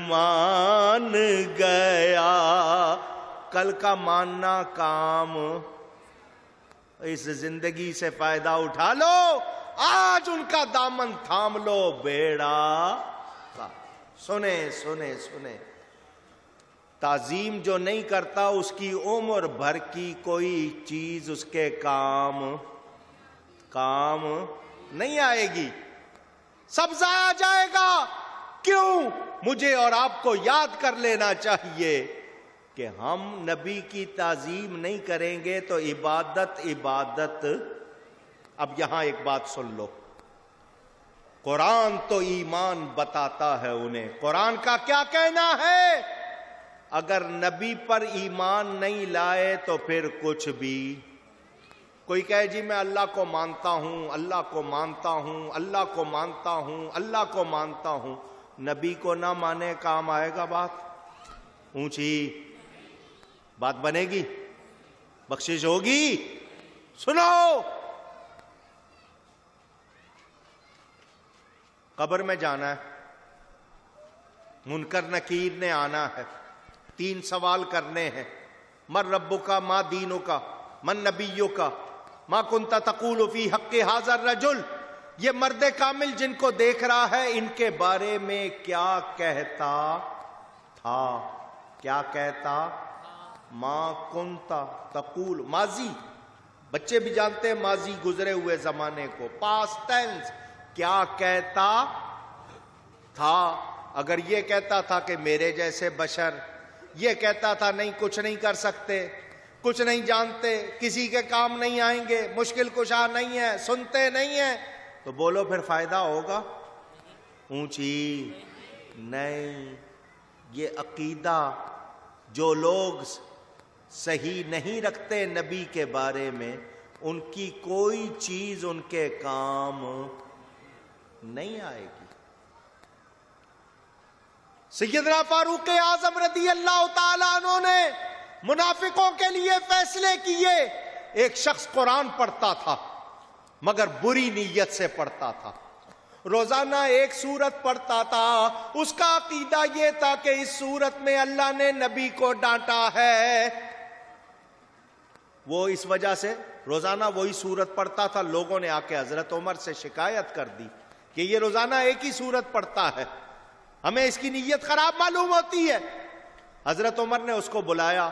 مان گیا کل کا ماننا کام، اس زندگی سے فائدہ اٹھا لو، آج ان کا دامن تھام لو، بیڑا سنیں سنیں سنیں۔ تعظیم جو نہیں کرتا اس کی عمر بھر کی کوئی چیز اس کے کام نہیں آئے گی، سب ضائع جائے گا۔ کیوں؟ مجھے اور آپ کو یاد کر لینا چاہیے کہ ہم نبی کی تعظیم نہیں کریں گے تو عبادت۔ اب یہاں ایک بات سن لو، قرآن تو ایمان بتاتا ہے انہیں۔ قرآن کا کیا کہنا ہے؟ اگر نبی پر ایمان نہیں لائے تو پھر کچھ بھی۔ کوئی کہے جی میں اللہ کو مانتا ہوں، اللہ کو مانتا ہوں، اللہ کو مانتا ہوں، اللہ کو مانتا ہوں، نبی کو نہ مانے کام آئے گا؟ بات اونچی بات بنے گی؟ بخشش ہوگی؟ سنو، قبر میں جانا ہے، منکر نکیر نے آنا ہے، 3 سوال کرنے ہیں۔ من ربک، ما دینک، من نبیک، ما کنت تقول فی حق ھذا الرجل۔ یہ مرد کامل جن کو دیکھ رہا ہے، ان کے بارے میں کیا کہتا تھا؟ کیا کہتا؟ ما کنت تقول، ماضی، بچے بھی جانتے ہیں ماضی گزرے ہوئے زمانے کو، پاسٹ ٹینس، کیا کہتا تھا؟ اگر یہ کہتا تھا کہ میرے جیسے بشر، یہ کہتا تھا نہیں کچھ نہیں کر سکتے، کچھ نہیں جانتے، کسی کے کام نہیں آئیں گے، مشکل کشا نہیں ہے، سنتے نہیں ہیں، تو بولو پھر فائدہ ہوگا؟ اونچی نہیں۔ یہ عقیدہ جو لوگ صحیح نہیں رکھتے نبی کے بارے میں، ان کی کوئی چیز ان کے کام نہیں آئے گی۔ سیدنا فاروق اعظم رضی اللہ تعالیٰ عنہ نے منافقوں کے لیے فیصلے کیے۔ ایک شخص قرآن پڑھتا تھا مگر بری نیت سے پڑھتا تھا، روزانہ ایک سورت پڑھتا تھا، اس کا عقیدہ یہ تھا کہ اس سورت میں اللہ نے نبی کو ڈانٹا ہے۔ وہ اس وجہ سے روزانہ وہی سورت پڑھتا تھا۔ لوگوں نے آ کے حضرت عمر سے شکایت کر دی کہ یہ روزانہ ایک ہی سورت پڑھتا ہے، ہمیں اس کی نیت خراب معلوم ہوتی ہے۔ حضرت عمر نے اس کو بلایا،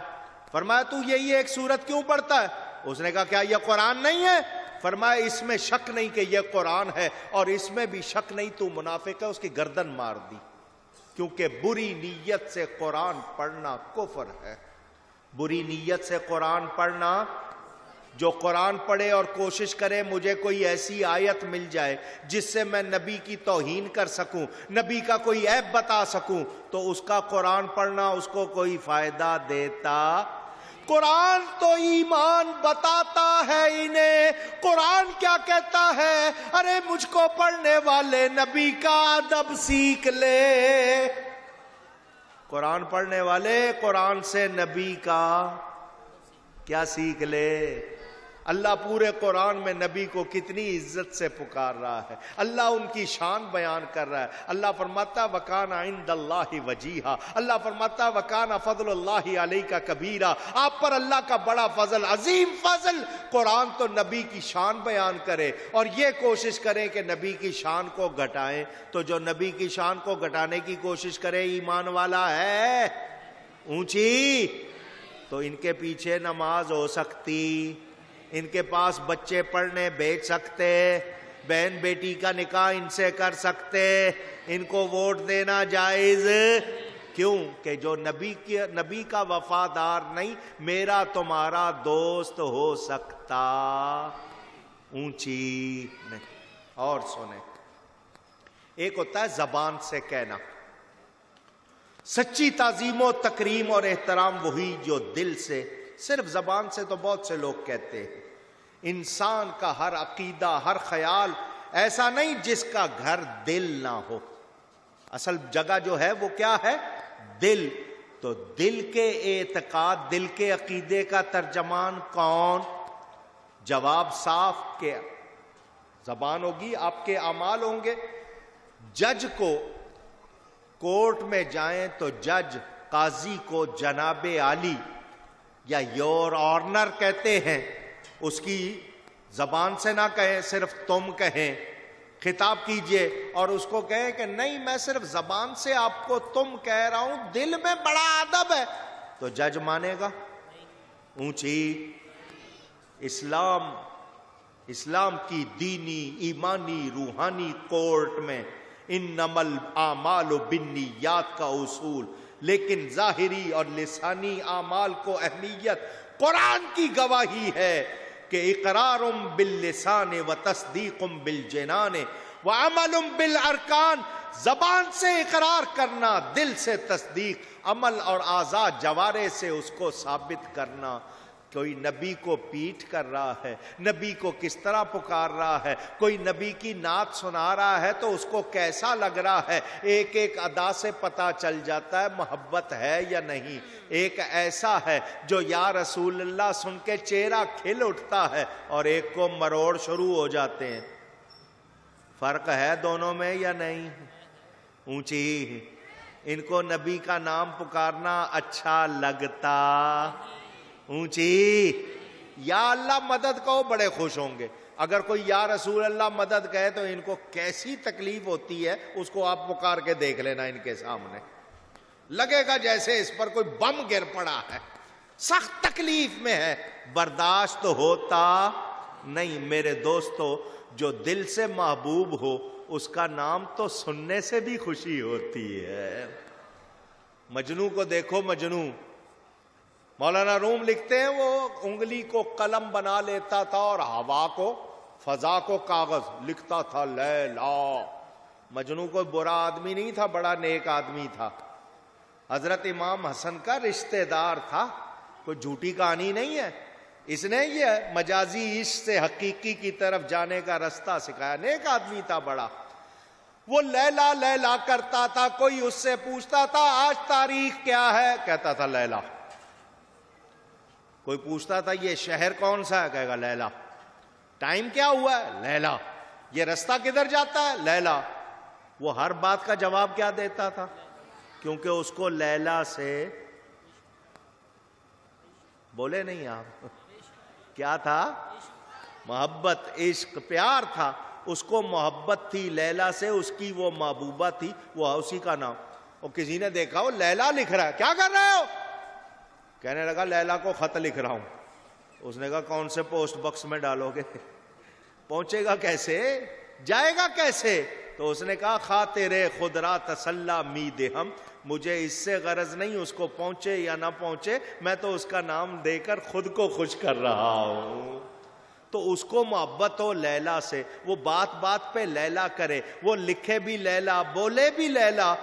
فرمایا تو یہی ایک سورت کیوں پڑھتا ہے؟ اس نے کہا کیا یہ قرآن نہیں ہے؟ فرمایا اس میں شک نہیں کہ یہ قرآن ہے، اور اس میں بھی شک نہیں تو منافق ہے۔ اس کی گردن مار دی، کیونکہ بری نیت سے قرآن پڑھنا کفر ہے۔ بری نیت سے قرآن پڑھنا، جو قرآن پڑھے اور کوشش کرے مجھے کوئی ایسی آیت مل جائے جس سے میں نبی کی توہین کر سکوں، نبی کا کوئی عیب بتا سکوں، تو اس کا قرآن پڑھنا اس کو کوئی فائدہ دیتا؟ قرآن تو ایمان بتاتا ہے انہیں۔ قرآن کیا کہتا ہے؟ ارے مجھ کو پڑھنے والے نبی کا ادب سیکھ لے۔ قرآن پڑھنے والے قرآن سے نبی کا کیا سیکھ لے؟ اللہ پورے قرآن میں نبی کو کتنی عزت سے پکار رہا ہے، اللہ ان کی شان بیان کر رہا ہے۔ اللہ فرماتا وَكَانَ عِندَ اللَّهِ وَجِيهًا، اللہ فرماتا وَكَانَ فَضْلُ اللَّهِ عَلَيْكَ كَبِيرًا، آپ پر اللہ کا بڑا فضل، عظیم فضل۔ قرآن تو نبی کی شان بیان کرے اور یہ کوشش کریں کہ نبی کی شان کو گھٹائیں، تو جو نبی کی شان کو گھٹانے کی کوشش کرے ایمان والا ہے؟ اونچی تو ان کے پیچھے نماز ہو سکتی، ان کے پاس بچے پڑھنے بھیج سکتے، بہن بیٹی کا نکاح ان سے کر سکتے، ان کو ووٹ دینا جائز۔ کیوں؟ کہ جو نبی کا وفادار نہیں میرا تمہارا دوست ہو سکتا۔ اونچی نہیں۔ اور سنیں، ایک ہوتا ہے زبان سے کہنا، سچی تعظیم و تکریم اور احترام وہی جو دل سے، صرف زبان سے تو بہت سے لوگ کہتے ہیں۔ انسان کا ہر عقیدہ، ہر خیال ایسا نہیں جس کا گھر دل نہ ہو۔ اصل جگہ جو ہے وہ کیا ہے؟ دل۔ تو دل کے اعتقاد، دل کے عقیدے کا ترجمان کون؟ جواب صاف کہ زبان ہوگی، آپ کے اعمال ہوں گے۔ جج کو کورٹ میں جائیں تو جج قاضی کو جناب عالی یا یور آنر کہتے ہیں، اس کی زبان سے نہ کہیں، صرف تم کہیں، خطاب کیجئے اور اس کو کہیں کہ نہیں میں صرف زبان سے آپ کو تم کہہ رہا ہوں، دل میں بڑا ادب ہے، تو جج مانے گا؟ اونچی اسلام کی دینی، ایمانی، روحانی کورٹ میں انما الاعمال بالنیات کا اصول، لیکن ظاہری اور لسانی اعمال کو اہمیت قرآن کی گواہی ہے کہ اقرار باللسان و تصدیق بالجنان و عمل بالارکان، زبان سے اقرار کرنا، دل سے تصدیق، عمل اور اعضاء جوارح سے اس کو ثابت کرنا۔ کوئی نبی کو پیٹ کر رہا ہے، نبی کو کس طرح پکار رہا ہے، کوئی نبی کی نعت سنا رہا ہے تو اس کو کیسا لگ رہا ہے، ایک ایک ادا سے پتہ چل جاتا ہے محبت ہے یا نہیں۔ ایک ایسا ہے جو یا رسول اللہ سن کے چہرہ کھل اٹھتا ہے، اور ایک کو مروڑ شروع ہو جاتے ہیں۔ فرق ہے دونوں میں یا نہیں؟ اونچی ان کو نبی کا نام پکارنا اچھا لگتا؟ اونچی یا اللہ مدد کہو بڑے خوش ہوں گے، اگر کوئی یا رسول اللہ مدد کہے تو ان کو کیسی تکلیف ہوتی ہے، اس کو آپ پکار کے دیکھ لینا، ان کے سامنے لگے گا جیسے اس پر کوئی بم گر پڑا ہے، سخت تکلیف میں ہے، برداشت ہوتا نہیں۔ میرے دوستو، جو دل سے محبوب ہو اس کا نام تو سننے سے بھی خوشی ہوتی ہے۔ مجنو کو دیکھو، مجنو مولانا روم لکھتے ہیں وہ انگلی کو قلم بنا لیتا تھا اور ہوا کو، فضا کو کاغذ، لکھتا تھا لیلا۔ مجنو کوئی برا آدمی نہیں تھا، بڑا نیک آدمی تھا، حضرت امام حسن کا رشتہ دار تھا، کوئی جھوٹی کہانی نہیں ہے۔ اس نے یہ مجازی عشق سے حقیقی کی طرف جانے کا رستہ سکھایا، نیک آدمی تھا بڑا۔ وہ لیلا لیلا کرتا تھا، کوئی اس سے پوچھتا تھا آج تاریخ کیا ہے، کہتا تھا لیلا۔ کوئی پوچھتا تھا یہ شہر کون سا ہے، کہے گا لیلا۔ ٹائم کیا ہوا ہے، لیلا۔ یہ رستہ کدھر جاتا ہے، لیلا۔ وہ ہر بات کا جواب کیا دیتا تھا، کیونکہ اس کو لیلا سے، بولے نہیں آپ، کیا تھا، محبت، عشق، پیار تھا، اس کو محبت تھی لیلا سے، اس کی وہ محبوبہ تھی، وہ اسی کا نام۔ اور کسی نے دیکھا وہ لیلا لکھ رہا ہے، کیا کر رہے ہو، کہنے لگا لیلا کو خط لکھ رہا ہوں۔ اس نے کہا کون سے پوسٹ باکس میں ڈالو گے، پہنچے گا کیسے، جائے گا کیسے؟ تو اس نے کہا خاطر خود را تسلی می دہم، مجھے اس سے غرض نہیں اس کو پہنچے یا نہ پہنچے، میں تو اس کا نام دے کر خود کو خوش کر رہا ہوں۔ تو اس کو محبت ہو لیلا سے، وہ بات بات پہ لیلا کرے، وہ لکھے بھی لیلا، بولے بھی لیلا،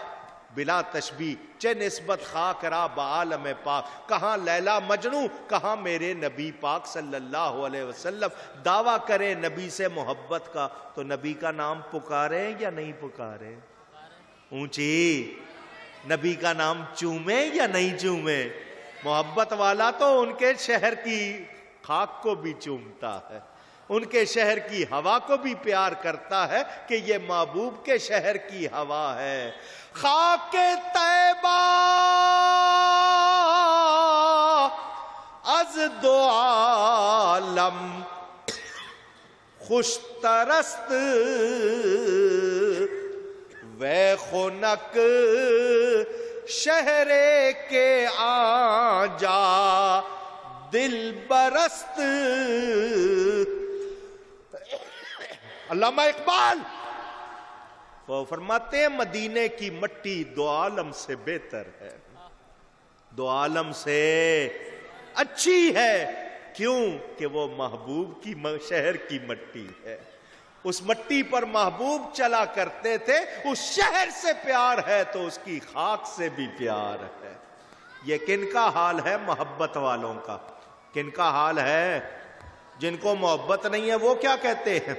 بلا تشبیہ چے نسبت خاک را بعالم پاک۔ کہاں لیلا مجنو، کہاں میرے نبی پاک صلی اللہ علیہ وسلم۔ دعویٰ کرے نبی سے محبت کا تو نبی کا نام پکارے یا نہیں پکارے؟ اونچی نبی کا نام چومے یا نہیں چومے؟ محبت والا تو ان کے شہر کی خاک کو بھی چومتا ہے، ان کے شہر کی ہوا کو بھی پیار کرتا ہے کہ یہ محبوب کے شہر کی ہوا ہے۔ خاک طیبہ از دو عالم خوش ترست، وے خنک شہر کے آنجا دل برست۔ علامہ اقبال وہ فرماتے ہیں مدینے کی مٹی دو عالم سے بہتر ہے، دو عالم سے اچھی ہے، کیوں کہ وہ محبوب کی شہر کی مٹی ہے، اس مٹی پر محبوب چلا کرتے تھے، اس شہر سے پیار ہے تو اس کی خاک سے بھی پیار ہے۔ یہ کن کا حال ہے، محبت والوں کا؟ کن کا حال ہے؟ جن کو محبت نہیں ہے وہ کیا کہتے ہیں؟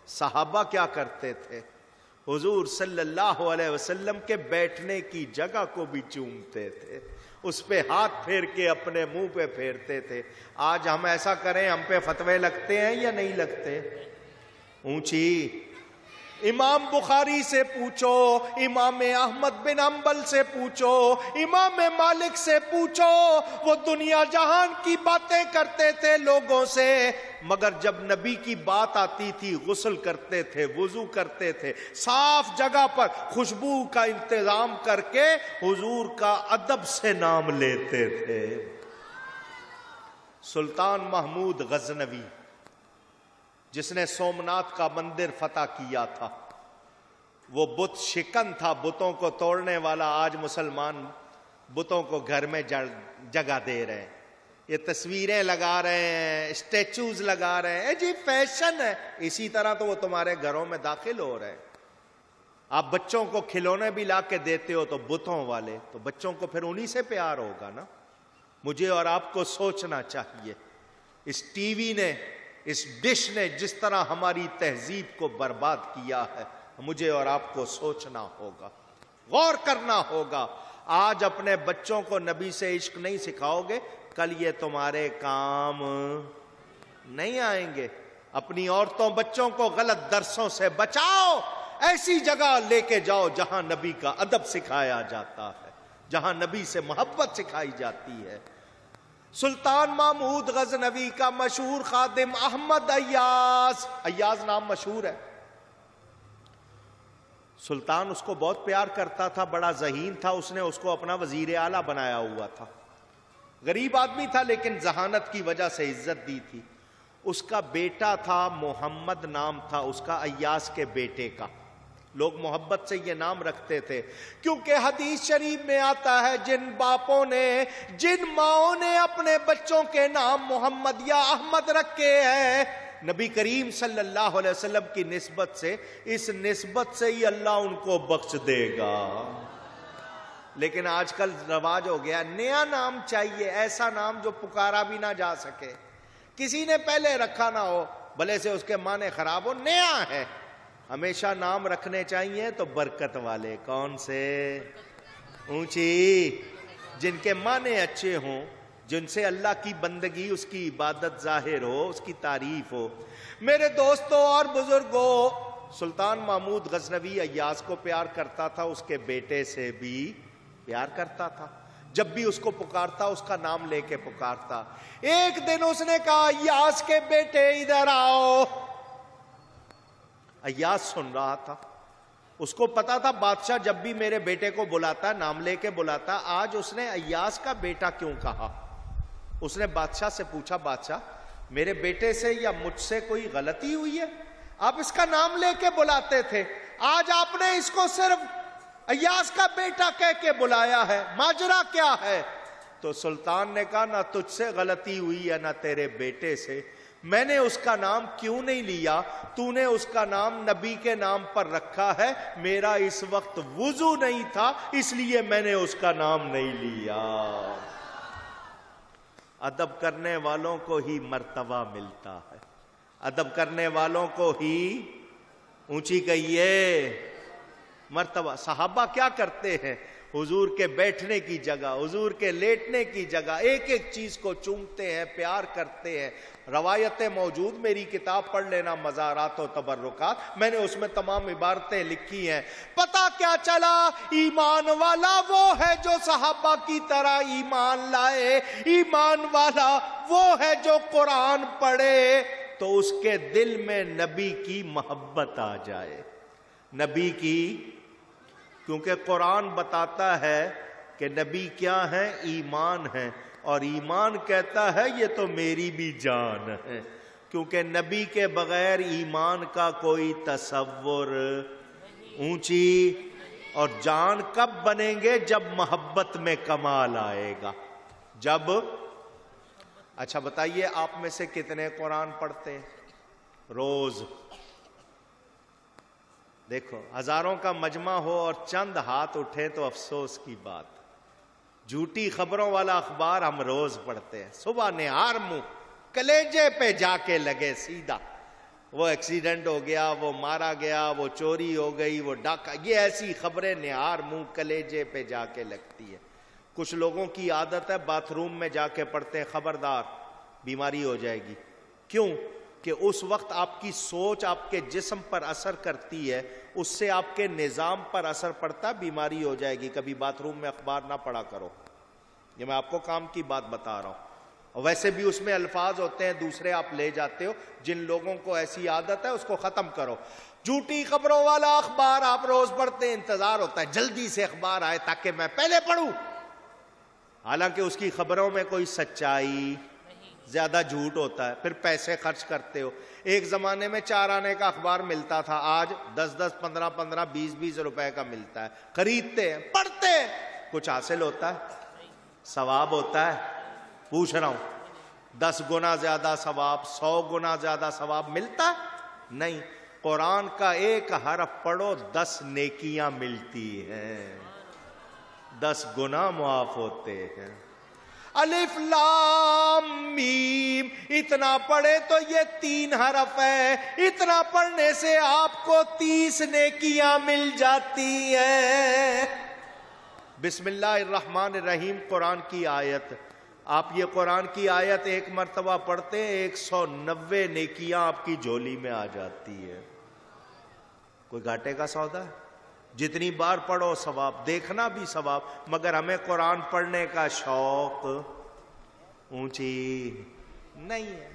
صحابہ کیا کرتے تھے؟ حضور صلی اللہ علیہ وسلم کے بیٹھنے کی جگہ کو بھی چومتے تھے، اس پہ ہاتھ پھیر کے اپنے منہ پہ پھیرتے تھے۔ آج ہم ایسا کریں، ہم پہ فتوے لگتے ہیں یا نہیں لگتے؟ اونچی امام بخاری سے پوچھو، امام احمد بن حنبل سے پوچھو، امام مالک سے پوچھو، وہ دنیا جہان کی باتیں کرتے تھے لوگوں سے، مگر جب نبی کی بات آتی تھی غسل کرتے تھے، وضو کرتے تھے، صاف جگہ پر خوشبو کا انتظام کر کے حضور کا ادب سے نام لیتے تھے۔ سلطان محمود غزنوی جس نے سومناتھ کا مندر فتح کیا تھا، وہ بت شکن تھا، بتوں کو توڑنے والا۔ آج مسلمان بتوں کو گھر میں جگہ دے رہے ہیں، یہ تصویریں لگا رہے ہیں، اسٹیچوز لگا رہے ہیں، جی فیشن ہے۔ اسی طرح تو وہ تمہارے گھروں میں داخل ہو رہے ہیں۔ آپ بچوں کو کھلونے بھی لا کے دیتے ہو تو بتوں والے، تو بچوں کو پھر انہی سے پیار ہوگا نا۔ مجھے اور آپ کو سوچنا چاہیے، اس ٹی وی نے، اس ڈش نے جس طرح ہماری تہذیب کو برباد کیا ہے، مجھے اور آپ کو سوچنا ہوگا، غور کرنا ہوگا۔ آج اپنے بچوں کو نبی سے عشق نہیں سکھاؤ گے، کل یہ تمہارے کام نہیں آئیں گے۔ اپنی عورتوں بچوں کو غلط درسوں سے بچاؤ، ایسی جگہ لے کے جاؤ جہاں نبی کا ادب سکھایا جاتا ہے، جہاں نبی سے محبت سکھائی جاتی ہے۔ سلطان محمود غزنوی کا مشہور خادم احمد ایاز، ایاز نام مشہور ہے، سلطان اس کو بہت پیار کرتا تھا، بڑا ذہین تھا، اس نے اس کو اپنا وزیر اعلیٰ بنایا ہوا تھا۔ غریب آدمی تھا لیکن ذہانت کی وجہ سے عزت دی تھی۔ اس کا بیٹا تھا، محمد نام تھا اس کا، ایاز کے بیٹے کا۔ لوگ محبت سے یہ نام رکھتے تھے کیونکہ حدیث شریف میں آتا ہے، جن باپوں نے، جن ماؤں نے اپنے بچوں کے نام محمد یا احمد رکھے ہیں، نبی کریم صلی اللہ علیہ وسلم کی نسبت سے، اس نسبت سے ہی اللہ ان کو بخش دے گا۔ لیکن آج کل رواج ہو گیا، نیا نام چاہیے، ایسا نام جو پکارا بھی نہ جا سکے، کسی نے پہلے رکھا نہ ہو، بھلے سے اس کے معنی خراب ہو، نیا ہے۔ ہمیشہ نام رکھنے چاہیے تو برکت والے، کون سے؟ اونچی، جن کے معنی اچھے ہوں، جن سے اللہ کی بندگی، اس کی عبادت ظاہر ہو، اس کی تعریف ہو۔ میرے دوستوں اور بزرگوں، سلطان محمود غزنوی ایاز کو پیار کرتا تھا، اس کے بیٹے سے بھی پیار کرتا تھا۔ جب بھی اس کو پکارتا اس کا نام لے کے پکارتا۔ ایک دن اس نے کہا، ایاز کے بیٹے ادھر آؤ۔ ایاز سن رہا تھا، اس کو پتا تھا بادشاہ جب بھی میرے بیٹے کو بلاتا، نام لے کے بلاتا، آج اس نے ایاز کا بیٹا کیوں کہا؟ اس نے بادشاہ سے پوچھا، بادشاہ میرے بیٹے سے یا مجھ سے کوئی غلطی ہوئی ہے؟ آپ اس کا نام لے کے بلاتے تھے، آج آپ نے اس کو صرف ایاز کا بیٹا کہہ کے بلایا ہے، ماجرا کیا ہے؟ تو سلطان نے کہا، نہ تجھ سے غلطی ہوئی ہے نہ تیرے بیٹے سے، میں نے اس کا نام کیوں نہیں لیا؟ تو نے اس کا نام نبی کے نام پر رکھا ہے، میرا اس وقت وضو نہیں تھا اس لیے میں نے اس کا نام نہیں لیا۔ ادب کرنے والوں کو ہی مرتبہ ملتا ہے، ادب کرنے والوں کو ہی، اونچی کہیے، مرتبہ۔ صحابہ کیا کرتے ہیں؟ حضور کے بیٹھنے کی جگہ، حضور کے لیٹنے کی جگہ ایک ایک چیز کو چومتے ہیں، پیار کرتے ہیں۔ روایتیں موجود، میری کتاب پڑھ لینا، مزارات و تبرکات، میں نے اس میں تمام عبارتیں لکھی ہیں۔ پتہ کیا چلا؟ ایمان والا وہ ہے جو صحابہ کی طرح ایمان لائے، ایمان والا وہ ہے جو قرآن پڑھے تو اس کے دل میں نبی کی محبت آ جائے، نبی کی، کیونکہ قرآن بتاتا ہے کہ نبی کیا ہے؟ ایمان ہے، اور ایمان کہتا ہے یہ تو میری بھی جان ہے، کیونکہ نبی کے بغیر ایمان کا کوئی تصور، اونچی، اور جان کب بنیں گے؟ جب محبت میں کمال آئے گا، جب۔ اچھا بتائیے، آپ میں سے کتنے قرآن پڑھتے ہیں روز؟ دیکھو، ہزاروں کا مجمع ہو اور چند ہاتھ اٹھے تو افسوس کی بات۔ جھوٹی خبروں والا اخبار ہم روز پڑھتے ہیں، صبح نہار منہ کلیجے پہ جا کے لگے سیدھا، وہ ایکسیڈنٹ ہو گیا، وہ مارا گیا، وہ چوری ہو گئی، وہ ڈاکہ، یہ ایسی خبریں نہار منہ کلیجے پہ جا کے لگتی ہے۔ کچھ لوگوں کی عادت ہے باتھ روم میں جا کے پڑھتے ہیں، خبردار بیماری ہو جائے گی۔ کیوں؟ کہ اس وقت آپ کی سوچ آپ کے جسم پر اثر کرتی ہے، اس سے آپ کے نظام پر اثر پڑتا ہے، بیماری ہو جائے گی۔ کبھی باتھ روم میں اخبار نہ پڑھا کرو، یہ میں آپ کو کام کی بات بتا رہا ہوں۔ اور ویسے بھی اس میں الفاظ ہوتے ہیں دوسرے آپ لے جاتے ہو، جن لوگوں کو ایسی عادت ہے اس کو ختم کرو۔ جھوٹی خبروں والا اخبار آپ روز پڑھتے ہیں، انتظار ہوتا ہے جلدی سے اخبار آئے تاکہ میں پہلے پڑھوں، حالانکہ اس کی خبروں میں کوئی سچائی، زیادہ جھوٹ ہوتا ہے، پھر پیسے خرچ کرتے ہو۔ ایک زمانے میں 4 آنے کا اخبار ملتا تھا، آج 10 15 15 20 روپے کا ملتا ہے، خریدتے ہیں، پڑھتے ہیں، کچھ حاصل ہوتا ہے؟ ثواب ہوتا ہے؟ پوچھ رہا ہوں، 10 گنا زیادہ ثواب، 100 گنا زیادہ ثواب ملتا ہے؟ نہیں۔ قرآن کا ایک حرف پڑھو 10 نیکیاں ملتی ہیں، 10 گناہ معاف ہوتے ہیں۔ الف لام میم، اتنا پڑھے تو یہ 3 حرف ہے، اتنا پڑھنے سے آپ کو 30 نیکیاں مل جاتی ہیں۔ بسم اللہ الرحمن الرحیم قرآن کی آیت، آپ یہ قرآن کی آیت ایک مرتبہ پڑھتے ہیں، 190 نیکیاں آپ کی جھولی میں آ جاتی ہے۔ کوئی گھاٹے کا سودا ہے؟ جتنی بار پڑھو ثواب، دیکھنا بھی ثواب، مگر ہمیں قرآن پڑھنے کا شوق اونچی نہیں ہے۔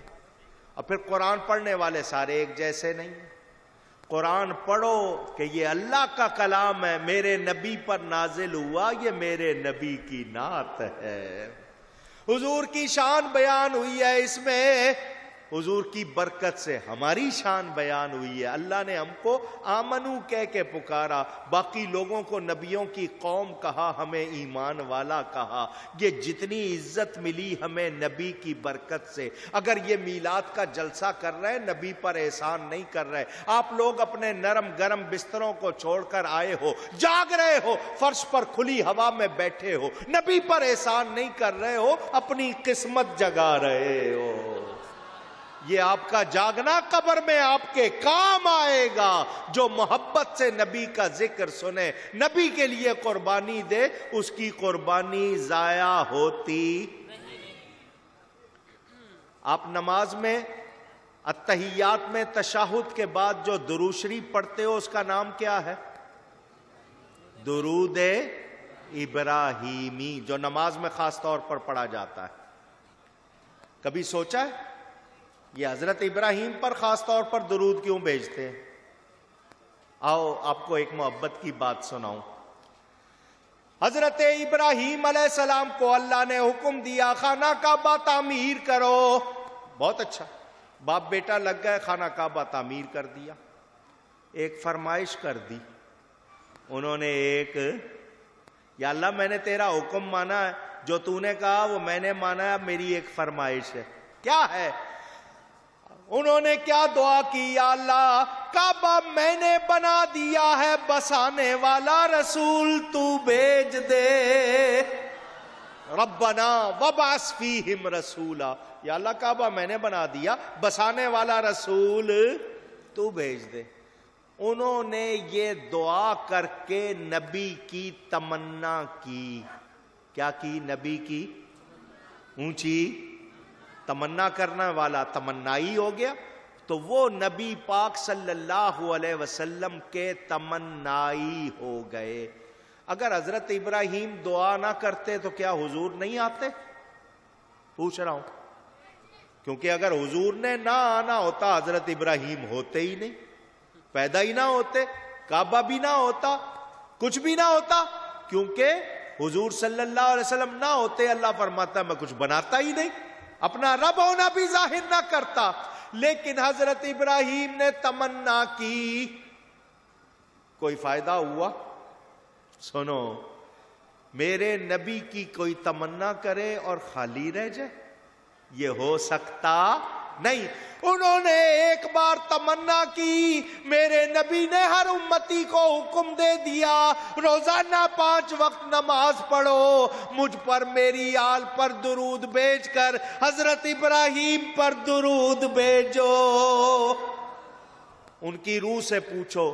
اور پھر قرآن پڑھنے والے سارے ایک جیسے نہیں ہیں۔ قرآن پڑھو کہ یہ اللہ کا کلام ہے، میرے نبی پر نازل ہوا، یہ میرے نبی کی نعت ہے، حضور کی شان بیان ہوئی ہے اس میں، حضور کی برکت سے ہماری شان بیان ہوئی ہے۔ اللہ نے ہم کو آمنو کہہ کے پکارا، باقی لوگوں کو نبیوں کی قوم کہا، ہمیں ایمان والا کہا۔ یہ جتنی عزت ملی ہمیں نبی کی برکت سے۔ اگر یہ میلاد کا جلسہ کر رہے ہیں، نبی پر احسان نہیں کر رہے۔ آپ لوگ اپنے نرم گرم بستروں کو چھوڑ کر آئے ہو، جاگ رہے ہو، فرش پر کھلی ہوا میں بیٹھے ہو، نبی پر احسان نہیں کر رہے ہو، اپنی قسمت جگا رہے ہو۔ یہ آپ کا جاگنا قبر میں آپ کے کام آئے گا۔ جو محبت سے نبی کا ذکر سنے، نبی کے لیے قربانی دے، اس کی قربانی ضائع ہوتی۔ آپ نماز میں التحیات میں تشہد کے بعد جو درود شریف پڑھتے ہو، اس کا نام کیا ہے؟ درود ابراہیمی، جو نماز میں خاص طور پر پڑھا جاتا ہے۔ کبھی سوچا ہے یہ حضرت ابراہیم پر خاص طور پر درود کیوں بھیجتے ہیں؟ آؤ آپ کو ایک محبت کی بات سناؤں۔ حضرت ابراہیم علیہ السلام کو اللہ نے حکم دیا خانہ کعبہ تعمیر کرو۔ بہت اچھا، باپ بیٹا لگ گئے، خانہ کعبہ تعمیر کر دیا۔ ایک فرمائش کر دی انہوں نے، یا اللہ میں نے تیرا حکم مانا ہے، جو تو نے کہا وہ میں نے مانا ہے، میری ایک فرمائش ہے۔ کیا ہے؟ انہوں نے کیا دعا کی؟ یا اللہ کعبہ میں نے بنا دیا ہے، بسانے والا رسول تو بھیج دے۔ ربنا وابعث فیہم رسولا، یا اللہ کعبہ میں نے بنا دیا، بسانے والا رسول تو بھیج دے۔ انہوں نے یہ دعا کر کے نبی کی تمنا کی۔ کیا کی؟ نبی کی اونچی تمنا کرنے والا تمنائی ہو گیا، تو وہ نبی پاک صلی اللہ علیہ وسلم کے تمنائی ہو گئے۔ اگر حضرت ابراہیم دعا نہ کرتے تو کیا حضور نہیں آتے؟ پوچھ رہا ہوں، کیونکہ اگر حضور نے نہ آنا ہوتا حضرت ابراہیم ہوتے ہی نہیں، پیدا ہی نہ ہوتے، کعبہ بھی نہ ہوتا، کچھ بھی نہ ہوتا، کیونکہ حضور صلی اللہ علیہ وسلم نہ ہوتے اللہ فرماتا میں کچھ بناتا ہی نہیں، اپنا رب ہونا بھی ظاہر نہ کرتا۔ لیکن حضرت ابراہیم نے تمنا کی، کوئی فائدہ ہوا؟ سنو، میرے نبی کی کوئی تمنا کرے اور خالی رہ جائے، یہ ہو سکتا نہیں۔ انہوں نے ایک بار تمنا کی، میرے نبی نے ہر امتی کو حکم دے دیا روزانہ 5 وقت نماز پڑھو، مجھ پر میری آل پر درود بھیج کر حضرت ابراہیم پر درود بھیجو۔ ان کی روح سے پوچھو